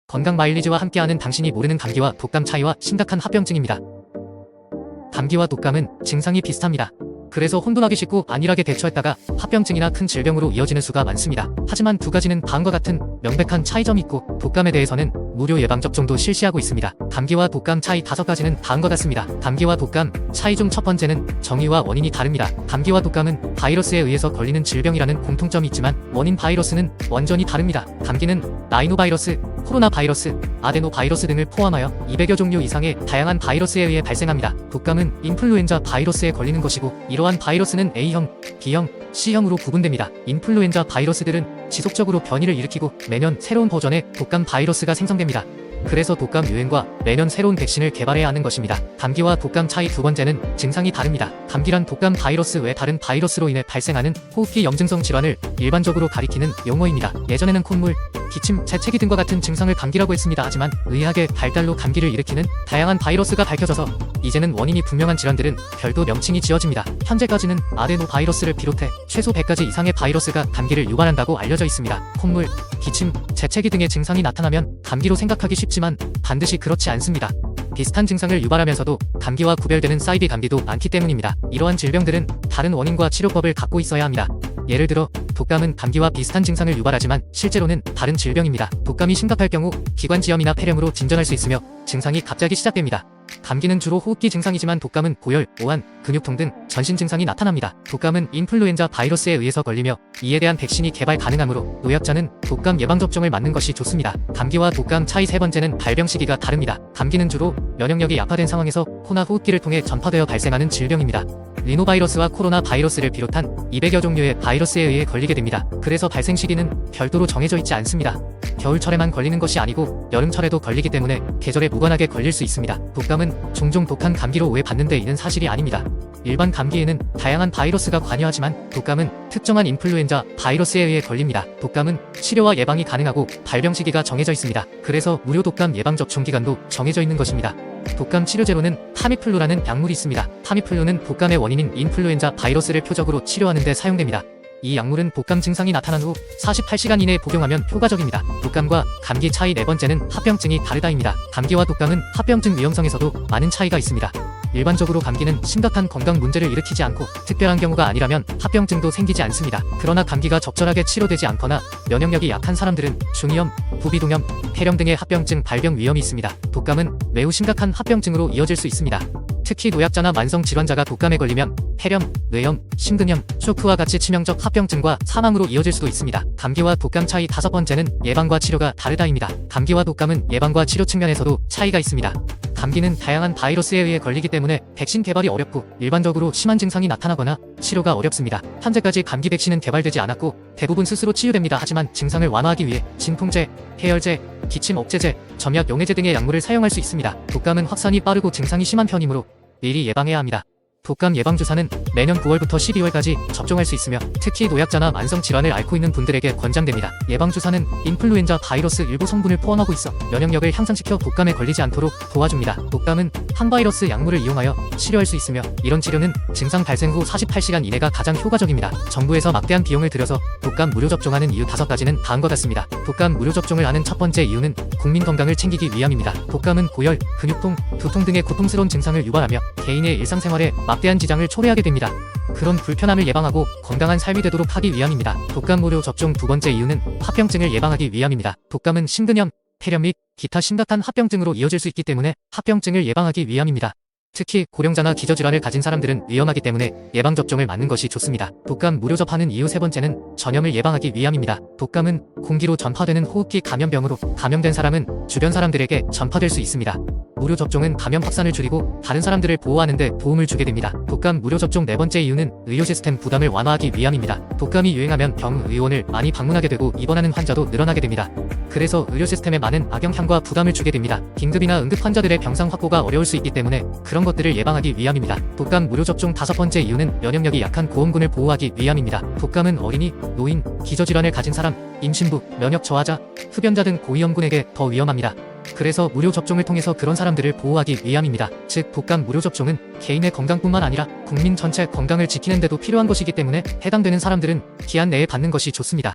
건강 마일리지와 함께하는 당신이 모르는 감기와 독감 차이와 심각한 합병증입니다. 감기와 독감은 증상이 비슷합니다. 그래서 혼돈하기 쉽고 안일하게 대처했다가 합병증이나 큰 질병으로 이어지는 수가 많습니다. 하지만 두 가지는 다음과 같은 명백한 차이점이 있고, 독감에 대해서는 무료 예방접종도 실시하고 있습니다. 감기와 독감 차이 5가지는 다음과 같습니다. 감기와 독감 차이 중 첫 번째는 정의와 원인이 다릅니다. 감기와 독감은 바이러스에 의해서 걸리는 질병이라는 공통점이 있지만 원인 바이러스는 완전히 다릅니다. 감기는 라이노바이러스, 코로나 바이러스, 아데노 바이러스 등을 포함하여 200여 종류 이상의 다양한 바이러스에 의해 발생합니다. 독감은 인플루엔자 바이러스에 걸리는 것이고, 이러한 바이러스는 A형, B형, C형으로 구분됩니다. 인플루엔자 바이러스들은 지속적으로 변이를 일으키고 매년 새로운 버전의 독감 바이러스가 생성됩니다. 그래서 독감 유행과 매년 새로운 백신을 개발해야 하는 것입니다. 감기와 독감 차이 두 번째는 증상이 다릅니다. 감기란 독감 바이러스 외 다른 바이러스로 인해 발생하는 호흡기 염증성 질환을 일반적으로 가리키는 용어입니다. 예전에는 콧물, 기침, 재채기 등과 같은 증상을 감기라고 했습니다. 하지만 의학의 발달로 감기를 일으키는 다양한 바이러스가 밝혀져서 이제는 원인이 분명한 질환들은 별도 명칭이 지어집니다. 현재까지는 아데노 바이러스를 비롯해 최소 100가지 이상의 바이러스가 감기를 유발한다고 알려져 있습니다. 콧물, 기침, 재채기 등의 증상이 나타나면 감기로 생각하기 쉽지만 반드시 그렇지 않습니다. 비슷한 증상을 유발하면서도 감기와 구별되는 사이비 감기도 많기 때문입니다. 이러한 질병들은 다른 원인과 치료법을 갖고 있어야 합니다. 예를 들어 독감은 감기와 비슷한 증상을 유발하지만 실제로는 다른 질병입니다. 독감이 심각할 경우 기관지염이나 폐렴으로 진전할 수 있으며 증상이 갑자기 시작됩니다. 감기는 주로 호흡기 증상이지만 독감은 고열, 오한, 근육통 등 전신 증상이 나타납니다. 독감은 인플루엔자 바이러스에 의해서 걸리며 이에 대한 백신이 개발 가능하므로 노약자는 독감 예방접종을 맞는 것이 좋습니다. 감기와 독감 차이 세 번째는 발병 시기가 다릅니다. 감기는 주로 면역력이 약화된 상황에서 코나 호흡기를 통해 전파되어 발생하는 질병입니다. 리노바이러스와 코로나 바이러스를 비롯한 200여 종류의 바이러스에 의해 걸리게 됩니다. 그래서 발생 시기는 별도로 정해져 있지 않습니다. 겨울철에만 걸리는 것이 아니고 여름철에도 걸리기 때문에 계절에 무관하게 걸릴 수 있습니다. 독감은 종종 독한 감기로 오해받는 데 이는 사실이 아닙니다. 일반 감기에는 다양한 바이러스가 관여하지만 독감은 특정한 인플루엔자 바이러스에 의해 걸립니다. 독감은 치료와 예방이 가능하고 발병 시기가 정해져 있습니다. 그래서 무료 독감 예방접종 기간도 정해져 있는 것입니다. 독감 치료제로는 타미플루라는 약물이 있습니다. 타미플루는 독감의 원인인 인플루엔자 바이러스를 표적으로 치료하는 데 사용됩니다. 이 약물은 독감 증상이 나타난 후 48시간 이내에 복용하면 효과적입니다. 독감과 감기 차이 네 번째는 합병증이 다르다입니다. 감기와 독감은 합병증 위험성에서도 많은 차이가 있습니다. 일반적으로 감기는 심각한 건강 문제를 일으키지 않고 특별한 경우가 아니라면 합병증도 생기지 않습니다. 그러나 감기가 적절하게 치료되지 않거나 면역력이 약한 사람들은 중이염, 부비동염, 폐렴 등의 합병증 발병 위험이 있습니다. 독감은 매우 심각한 합병증으로 이어질 수 있습니다. 특히 노약자나 만성 질환자가 독감에 걸리면 폐렴, 뇌염, 심근염, 쇼크와 같이 치명적 합병증과 사망으로 이어질 수도 있습니다. 감기와 독감 차이 다섯 번째는 예방과 치료가 다르다입니다. 감기와 독감은 예방과 치료 측면에서도 차이가 있습니다. 감기는 다양한 바이러스에 의해 걸리기 때문에 백신 개발이 어렵고 일반적으로 심한 증상이 나타나거나 치료가 어렵습니다. 현재까지 감기 백신은 개발되지 않았고 대부분 스스로 치유됩니다. 하지만 증상을 완화하기 위해 진통제, 해열제, 기침 억제제, 점약 용해제 등의 약물을 사용할 수 있습니다. 독감은 확산이 빠르고 증상이 심한 편이므로 미리 예방해야 합니다. 독감 예방주사는 매년 9월부터 12월까지 접종할 수 있으며 특히 노약자나 만성 질환을 앓고 있는 분들에게 권장됩니다. 예방주사는 인플루엔자 바이러스 일부 성분을 포함하고 있어 면역력을 향상시켜 독감에 걸리지 않도록 도와줍니다. 독감은 항바이러스 약물을 이용하여 치료할 수 있으며 이런 치료는 증상 발생 후 48시간 이내가 가장 효과적입니다. 정부에서 막대한 비용을 들여서 독감 무료 접종하는 이유 5가지는 다음과 같습니다. 독감 무료 접종을 하는 첫 번째 이유는 국민 건강을 챙기기 위함입니다. 독감은 고열, 근육통, 두통 등의 고통스러운 증상을 유발하며 개인의 일상생활에 막대한 지장을 초래하게 됩니다. 그런 불편함을 예방하고 건강한 삶이 되도록 하기 위함입니다. 독감 무료 접종 두 번째 이유는 합병증을 예방하기 위함입니다. 독감은 심근염, 폐렴 및 기타 심각한 합병증으로 이어질 수 있기 때문에 합병증을 예방하기 위함입니다. 특히 고령자나 기저질환을 가진 사람들은 위험하기 때문에 예방접종을 맞는 것이 좋습니다. 독감 무료 접하는 이유 세 번째는 전염을 예방하기 위함입니다. 독감은 공기로 전파되는 호흡기 감염병으로 감염된 사람은 주변 사람들에게 전파될 수 있습니다. 무료 접종은 감염 확산을 줄이고 다른 사람들을 보호하는 데 도움을 주게 됩니다. 독감 무료 접종 네 번째 이유는 의료 시스템 부담을 완화하기 위함입니다. 독감이 유행하면 병의원을 많이 방문하게 되고 입원하는 환자도 늘어나게 됩니다. 그래서 의료 시스템에 많은 악영향과 부담을 주게 됩니다. 긴급이나 응급 환자들의 병상 확보가 어려울 수 있기 때문에 그런 것들을 예방하기 위함입니다. 독감 무료 접종 다섯 번째 이유는 면역력이 약한 고원군을 보호하기 위함입니다. 독감은 어린이, 노인, 기저질환을 가진 사람, 임신부, 면역 저하자, 흡연자 등 고위험군에게 더 위험합니다. 그래서 무료 접종을 통해서 그런 사람들을 보호하기 위함입니다. 즉 독감 무료 접종은 개인의 건강뿐만 아니라 국민 전체 건강을 지키는 데도 필요한 것이기 때문에 해당되는 사람들은 기한 내에 받는 것이 좋습니다.